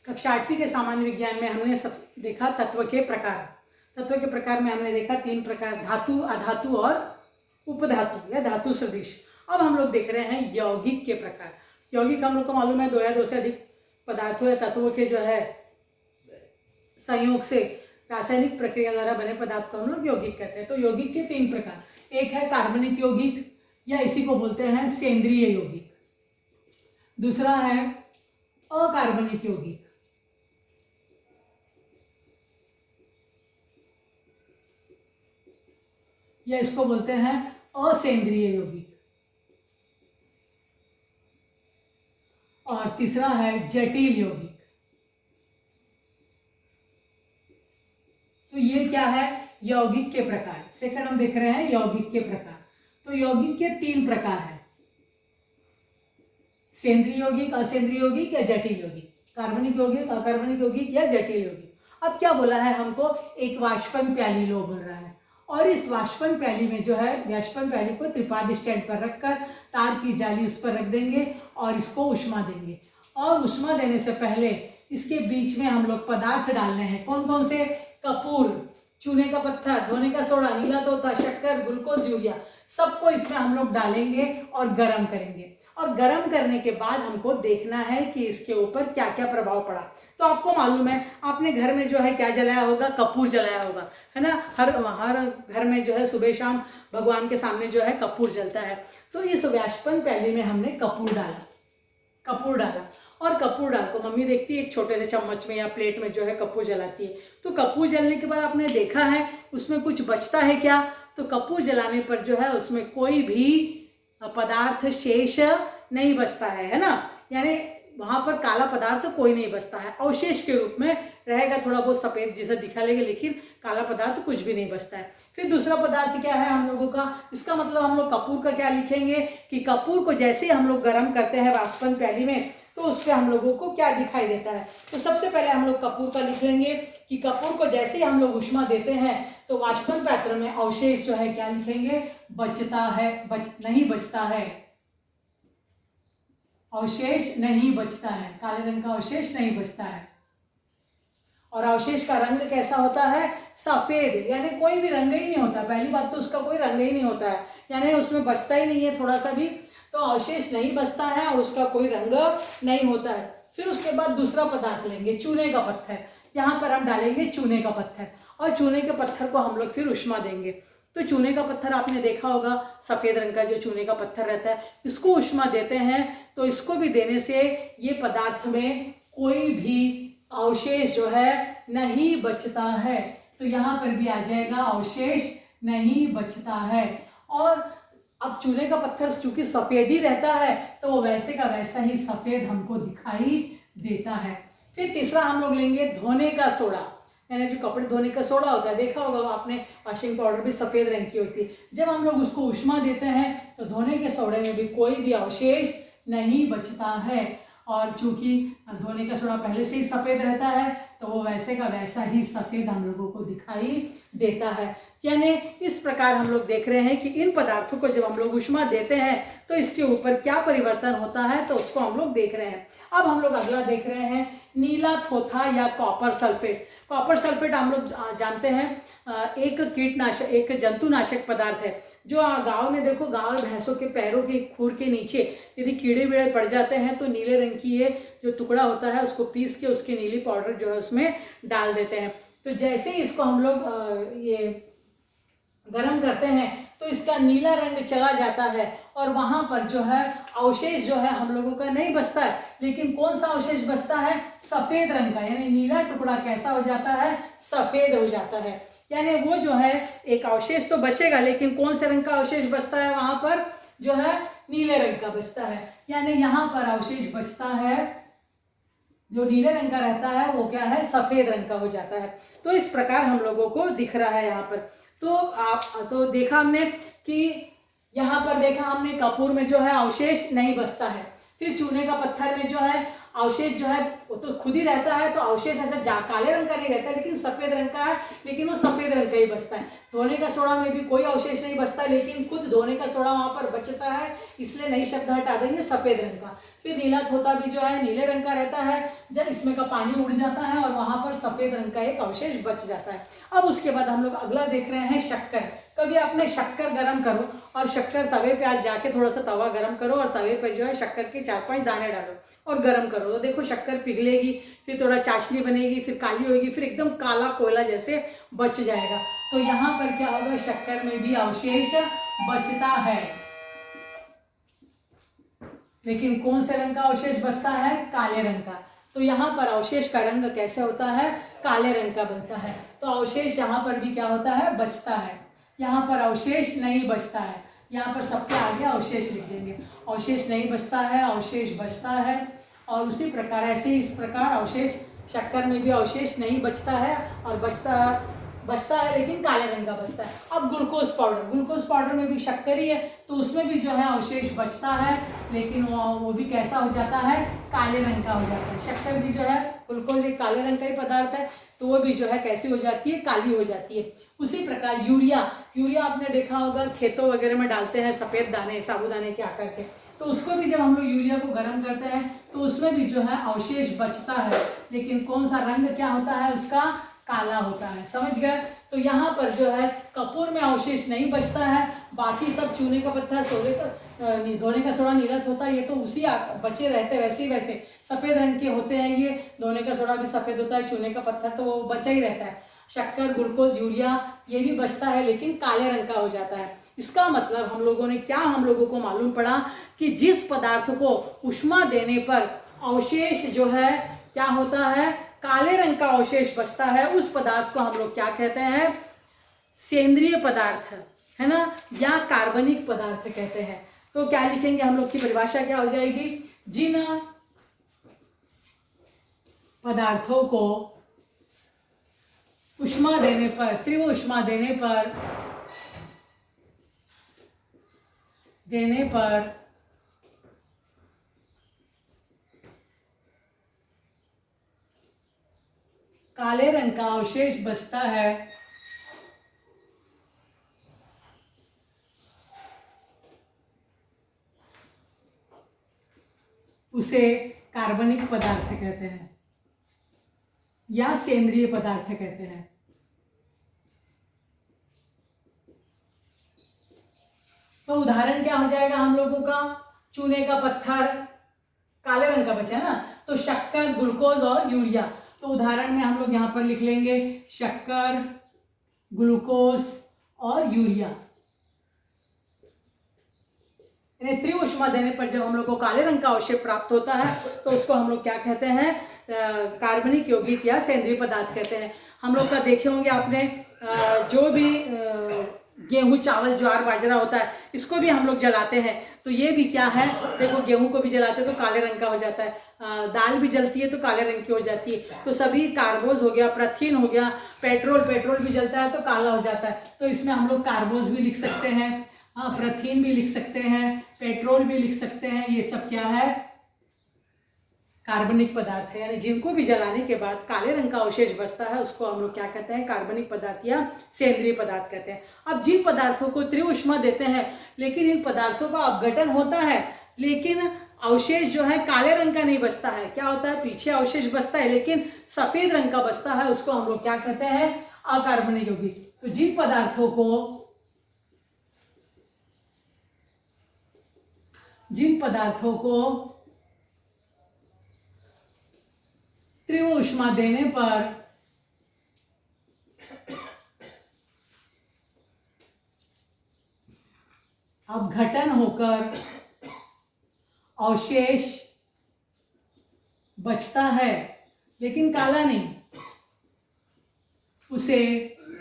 कक्षा 8वीं के सामान्य विज्ञान में हमने सब देखा तत्व के प्रकार। तत्व के प्रकार में हमने देखा 3 प्रकार, धातु, अधातु और उपधातु या धातु सदृश। अब हम लोग देख रहे हैं यौगिक के प्रकार। यौगिक हम लोग को मालूम है 2 या 2 से अधिक पदार्थों या तत्वों के जो है संयोग से रासायनिक प्रक्रिया द्वारा बने पदार्थ को हम लोग यौगिक कहते हैं। तो यौगिक के 3 प्रकार, एक है कार्बनिक यौगिक या इसी को बोलते हैं सेंद्रीय यौगिक, दूसरा है अकार्बनिक यौगिक, या इसको बोलते हैं असेंद्रीय यौगिक, और तीसरा है जटिल यौगिक। तो ये क्या है, यौगिक के प्रकार। सेकंड हम देख रहे हैं यौगिक के प्रकार। तो यौगिक के 3 प्रकार हैं, सेंद्रीय यौगिक, असेंद्रीय यौगिक या जटिल यौगिक, कार्बनिक यौगिक, अकार्बनिक यौगिक या जटिल यौगिक। अब क्या बोला है हमको, एक वाष्पन प्याली लो बोल रहा है, और इस वाष्पन प्याली में जो है, वाष्पन प्याली को त्रिपाद स्टैंड पर रखकर तार की जाली उस पर रख देंगे और इसको उष्मा देंगे। और उष्मा देने से पहले इसके बीच में हम लोग पदार्थ डालने हैं। कौन कौन से, कपूर, चूने का पत्थर, धोने का सोडा, नीला तोता, शक्कर, ग्लूकोज, यूरिया, सबको इसमें हम लोग डालेंगे और गर्म करेंगे। और गर्म करने के बाद हमको देखना है कि इसके ऊपर क्या क्या प्रभाव पड़ा। तो आपको मालूम है, आपने घर में जो है क्या जलाया होगा, कपूर जलाया होगा, है ना। हर घर में जो है सुबह शाम भगवान के सामने जो है कपूर जलता है। तो इस वाष्पन प्याली में हमने कपूर डाला और कपूर डाल को मम्मी देखती है एक छोटे से चम्मच में या प्लेट में जो है कपूर जलाती है। तो कपूर जलने के बाद आपने देखा है उसमें कुछ बचता है क्या, तो कपूर जलाने पर जो है उसमें कोई भी पदार्थ शेष नहीं बचता है ना। यानी वहां पर काला पदार्थ कोई नहीं बचता है, अवशेष के रूप में रहेगा, थोड़ा बहुत सफेद जैसा दिखा लेगा, लेकिन काला पदार्थ कुछ भी नहीं बचता है। फिर दूसरा पदार्थ क्या है हम लोगों का, इसका मतलब हम लोग कपूर का क्या लिखेंगे कि कपूर को जैसे हम लोग गर्म करते हैं वाष्पन प्याली में, तो उस पर हम लोगों को क्या दिखाई देता है। तो सबसे पहले हम लोग कपूर का लिख लेंगे कि कपूर को जैसे ही हम लोग उष्मा देते हैं तो वाष्पन पात्र में अवशेष जो है क्या लिखेंगे, बचता है, नहीं बचता है, अवशेष नहीं बचता है, काले रंग का अवशेष नहीं बचता है। और अवशेष का रंग कैसा होता है, सफेद, यानी कोई भी रंग ही नहीं होता। पहली बात तो उसका कोई रंग ही नहीं होता है, यानी उसमें बचता ही नहीं है थोड़ा सा भी, तो अवशेष नहीं बचता है और उसका कोई रंग नहीं होता है। फिर उसके बाद दूसरा पदार्थ लेंगे, चूने का पत्थर, यहाँ पर हम डालेंगे चूने का पत्थर, और चूने के पत्थर को हम लोग फिर उष्मा देंगे। तो चूने का पत्थर आपने देखा होगा, सफेद रंग का जो चूने का पत्थर रहता है, इसको उष्मा देते हैं तो इसको भी देने से ये पदार्थ में कोई भी अवशेष जो है नहीं बचता है। तो यहाँ पर भी आ जाएगा अवशेष नहीं बचता है। और अब चूने का पत्थर चूंकि सफेद ही रहता है तो वो वैसे का वैसा ही सफेद हमको दिखाई देता है। फिर तीसरा हम लोग लेंगे धोने का सोडा, यानी जो कपड़े धोने का सोडा होता है, देखा होगा आपने, वॉशिंग पाउडर भी सफेद रंग की होती है। जब हम लोग उसको उष्मा देते हैं तो धोने के सोडे में भी कोई भी अवशेष नहीं बचता है। और चूंकि धोने का सोडा पहले से ही सफेद रहता है तो वो वैसे का वैसा ही सफेद हम लोगों को दिखाई देता है। यानी इस प्रकार हम लोग देख रहे हैं कि इन पदार्थों को जब हम लोग उष्मा देते हैं तो इसके ऊपर क्या परिवर्तन होता है, तो उसको हम लोग देख रहे हैं। अब हम लोग अगला देख रहे हैं नीला थोथा या कॉपर सल्फेट। कॉपर सल्फेट हम लोग जानते हैं एक कीटनाशक, एक जंतुनाशक पदार्थ है जो गांव में देखो, गांव में भैंसों के पैरों के खुर के नीचे यदि कीड़े वीड़े पड़ जाते हैं तो नीले रंग की ये जो टुकड़ा होता है उसको पीस के उसकी नीली पाउडर जो है उसमें डाल देते हैं। तो जैसे ही इसको हम लोग ये गर्म करते हैं तो इसका नीला रंग चला जाता है और वहां पर जो है अवशेष जो है हम लोगों का नहीं बचता है, लेकिन कौन सा अवशेष बचता है, सफेद रंग का। यानी नीला टुकड़ा कैसा हो जाता है, सफेद हो जाता है। यानी वो जो है एक अवशेष तो बचेगा, लेकिन कौन से रंग का अवशेष बचता है, वहां पर जो है नीले रंग का बचता है। यानी यहाँ पर अवशेष बचता है, जो नीले रंग का रहता है वो क्या है, सफेद रंग का हो जाता है। तो इस प्रकार हम लोगों को दिख रहा है यहाँ पर। तो देखा हमने कि यहाँ पर देखा हमने कपूर में जो है अवशेष नहीं बचता है। फिर चूने का पत्थर में जो है अवशेष जो है वो तो खुद ही रहता है, तो अवशेष ऐसा काले रंग का नहीं रहता, लेकिन सफेद रंग का है, लेकिन वो सफेद रंग का ही बचता है। धोने का सोडा में भी कोई अवशेष नहीं बचता, लेकिन खुद धोने का सोडा वहां पर बचता है, इसलिए नई शब्द हटा देंगे सफेद रंग का। फिर नीला धोता भी जो है नीले रंग का रहता है, जब इसमें का पानी उड़ जाता है और वहां पर सफेद रंग का एक अवशेष बच जाता है। अब उसके बाद हम लोग अगला देख रहे हैं शक्कर। कभी आपने शक्कर गर्म करो और शक्कर तवे पे आज जाके थोड़ा सा तवा गर्म करो और तवे पर जो है शक्कर के 4-5 दाने डालो और गर्म करो, तो देखो शक्कर पिघलेगी, फिर थोड़ा चाशनी बनेगी, फिर काली होगी, फिर एकदम काला कोयला जैसे बच जाएगा। तो यहाँ पर क्या होगा, शक्कर में भी अवशेष बचता है, लेकिन कौन से रंग का अवशेष बचता है, काले रंग का। तो यहाँ पर अवशेष का रंग कैसे होता है, काले रंग का बनता है। तो अवशेष यहाँ पर भी क्या होता है, बचता है। यहाँ पर अवशेष नहीं बचता है, यहाँ पर सबके आगे अवशेष लिख देंगे। अवशेष नहीं बचता है, अवशेष बचता है। और उसी प्रकार ऐसे इस प्रकार अवशेष, शक्कर में भी अवशेष नहीं बचता है और बचता है लेकिन काले रंग का बचता है। अब ग्लूकोज पाउडर में भी शक्कर ही है, तो उसमें भी जो है अवशेष बचता है, लेकिन वो भी कैसा हो जाता है, काले रंग का हो जाता है। शक्कर भी जो है, ग्लूकोज एक काले रंग का ही पदार्थ है, तो वो भी जो है कैसी हो जाती है, काली हो जाती है। उसी प्रकार यूरिया आपने देखा होगा खेतों वगैरह में डालते हैं, सफ़ेद दाने साबुदाने के आकार के, तो उसको भी जब हम लोग यूरिया को गर्म करते हैं तो उसमें भी जो है अवशेष बचता है, लेकिन कौन सा रंग क्या होता है उसका, काला होता है। समझ गए। तो यहाँ पर जो है कपूर में अवशेष नहीं बचता है, बाकी सब चूने का पत्थर, धोने का सोडा नीरत होता है, ये तो उसी बचे रहते वैसे सफ़ेद रंग के होते हैं। ये धोने का सोडा भी सफ़ेद होता है, चूने का पत्थर तो वो बचा ही रहता है। शक्कर, ग्लूकोज, यूरिया ये भी बचता है, लेकिन काले रंग का हो जाता है। इसका मतलब हम लोगों को मालूम पड़ा कि जिस पदार्थ को उष्मा देने पर अवशेष जो है क्या होता है, काले रंग का अवशेष बचता है, उस पदार्थ को हम लोग क्या कहते हैं, सेंद्रीय पदार्थ, है ना, या कार्बनिक पदार्थ कहते हैं। तो क्या लिखेंगे हम लोग की परिभाषा क्या हो जाएगी, जिन पदार्थों को उष्मा देने पर, तीव्र उष्मा देने पर काले रंग का अवशेष बचता है, उसे कार्बनिक पदार्थ कहते हैं या सेंद्रीय पदार्थ कहते हैं। तो उदाहरण क्या हो जाएगा हम लोगों का, चूने का पत्थर काले रंग का बचा है ना, तो शक्कर, ग्लूकोज और यूरिया। तो उदाहरण में हम लोग यहाँ पर लिख लेंगे शक्कर, ग्लूकोज और यूरिया। तीव्र उष्मा देने पर जब हम लोग को काले रंग का अवशेष प्राप्त होता है तो उसको हम लोग क्या कहते हैं, कार्बनिक यौगिक या सेंद्रीय पदार्थ कहते हैं। हम लोग का देखे होंगे आपने, जो भी गेहूं, चावल, ज्वार, बाजरा होता है, इसको भी हम लोग जलाते हैं, तो ये भी क्या है, देखो गेहूं को भी जलाते हैं तो काले रंग का हो जाता है, दाल भी जलती है तो काले रंग की हो जाती है। तो सभी कार्बोज हो गया, प्रथिन हो गया, पेट्रोल भी जलता है तो काला हो जाता है। तो इसमें हम लोग कार्बोज भी लिख सकते हैं, हाँ, प्रथिन भी लिख सकते हैं, पेट्रोल भी लिख सकते हैं। ये सब क्या है, कार्बनिक पदार्थ है, यानी जिनको भी जलाने के बाद काले रंग का अवशेष बचता है उसको हम लोग क्या कहते हैं, कार्बनिक पदार्थ या सेंद्रीय पदार्थ कहते हैं। अब जिन पदार्थों को तीव्र उष्मा देते हैं, लेकिन इन पदार्थों का अपघटन होता है, लेकिन अवशेष जो है काले रंग का नहीं बचता है, क्या होता है, पीछे अवशेष बचता है लेकिन सफेद रंग का बचता है, उसको हम लोग क्या कहते हैं, अकार्बनिक यौगिक। तो जिन पदार्थों को तीव्र उष्मा देने पर अपघटन होकर अवशेष बचता है लेकिन काला नहीं, उसे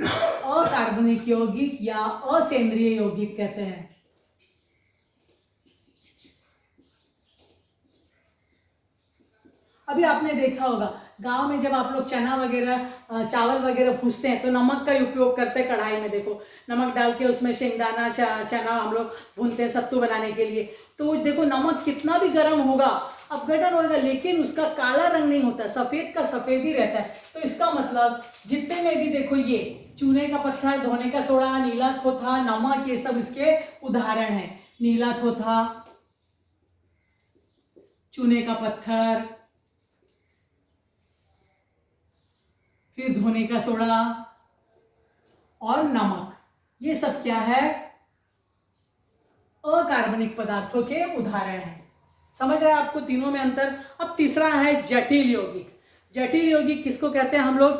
अकार्बनिक यौगिक या असेंद्रीय यौगिक कहते हैं। अभी आपने देखा होगा गांव में जब आप लोग चना वगैरह, चावल वगैरह भूनते हैं तो नमक का उपयोग करते हैं कढ़ाई में। देखो नमक डाल के उसमें शेंगदाना, चना हम लोग भूनते हैं सत्तू बनाने के लिए। तो देखो नमक कितना भी गर्म होगा अपघटन होगा, लेकिन उसका काला रंग नहीं होता, सफेद का सफेद ही रहता है। तो इसका मतलब जितने में भी देखो, ये चूने का पत्थर, धोने का सोडा, नीला थोथा, नमक, ये सब इसके उदाहरण हैं। नीला थोथा, चूने का पत्थर, फिर धोने का सोडा और नमक, ये सब क्या है, अकार्बनिक पदार्थों के उदाहरण हैं। समझ रहे हैं आपको तीनों में अंतर। अब तीसरा है जटिल यौगिक। जटिल यौगिक किसको कहते हैं हम लोग,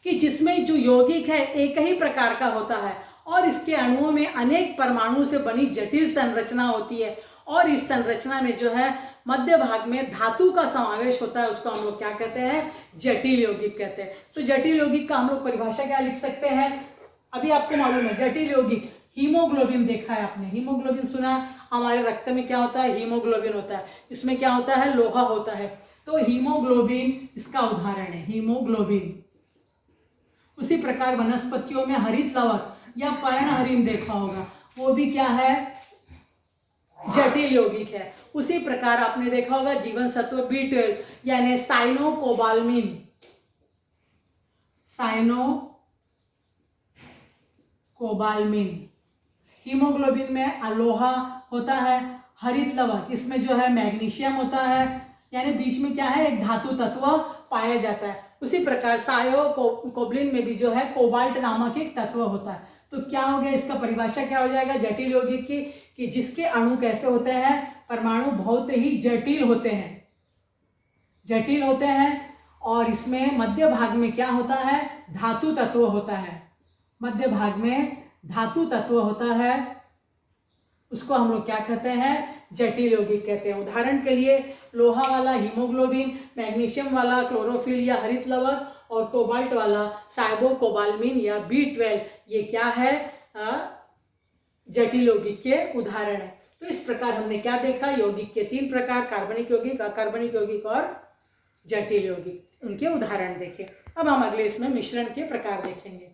कि जिसमें जो यौगिक है एक ही प्रकार का होता है और इसके अणुओं में अनेक परमाणु से बनी जटिल संरचना होती है, और इस संरचना में जो है मध्य भाग में धातु का समावेश होता है, उसको हम लोग क्या कहते हैं, जटिल यौगिक कहते हैं। तो जटिल यौगिक का हम लोग परिभाषा क्या लिख सकते हैं, अभी आपको मालूम है जटिल यौगिक, हीमोग्लोबिन देखा है आपने, हीमोग्लोबिन सुना, हमारे रक्त में क्या होता है, हीमोग्लोबिन होता है, इसमें क्या होता है, लोहा होता है। तो हीमोग्लोबिन इसका उदाहरण है, हीमोग्लोबिन। उसी प्रकार वनस्पतियों में हरित लवक या पर्णहरिण देखा होगा, वो भी क्या है, जटिल यौगिक है। उसी प्रकार आपने देखा होगा जीवन सत्व B12 यानी साइनोकोबाल्मिन, साइनोकोबाल्मिन। हीमोग्लोबिन में लोहा होता है, हरित लवक इसमें जो है मैग्नीशियम होता है, यानी बीच में क्या है, एक धातु तत्व पाया जाता है। उसी प्रकार सायोकोब्लिन में भी जो है कोबाल्ट नामक एक तत्व होता है। तो क्या हो गया, इसका परिभाषा क्या हो जाएगा जटिल यौगिक की, कि जिसके अणु कैसे होते हैं, परमाणु बहुत ही जटिल होते हैं, जटिल होते हैं, और इसमें मध्य भाग में क्या होता है, धातु तत्व होता है, मध्य भाग में धातु तत्व होता है, उसको हम लोग क्या कहते हैं, जटिल यौगिक कहते हैं। उदाहरण के लिए लोहा वाला हीमोग्लोबिन, मैग्नीशियम वाला क्लोरोफिल या हरित लवक, और कोबाल्ट वाला साइबोकोबाल्मिन या B12, ये क्या है, जटिल यौगिक के उदाहरण है। तो इस प्रकार हमने क्या देखा, यौगिक के 3 प्रकार, कार्बनिक यौगिक, अकार्बनिक यौगिक और जटिल यौगिक, उनके उदाहरण देखे। अब हम अगले इसमें मिश्रण के प्रकार देखेंगे।